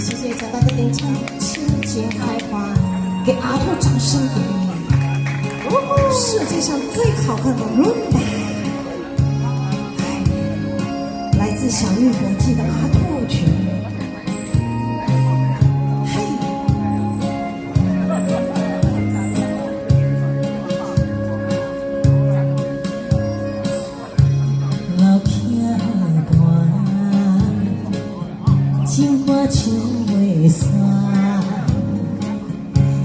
谢谢小大的点唱《亲情开花》，给阿兔掌声鼓励。世界上最好看的伦巴，来自享誉国际的阿兔曲。情歌唱袂散，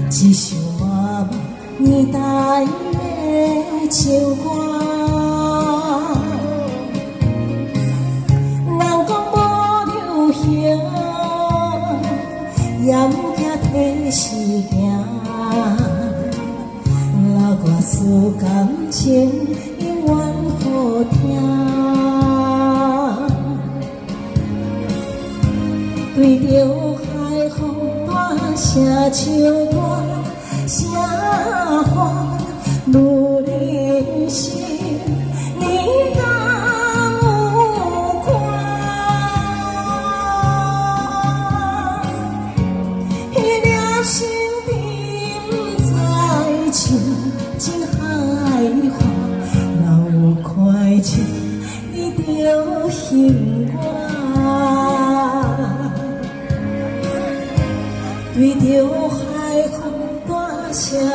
一首妈妈年代的情歌。人讲无流行，也毋惊体时行。老歌诉感情，永远好听。对着海风大声唱歌，声花如人心，你敢有看？迄粒心沉在情海花，若有快情，你着幸我。对着海风大声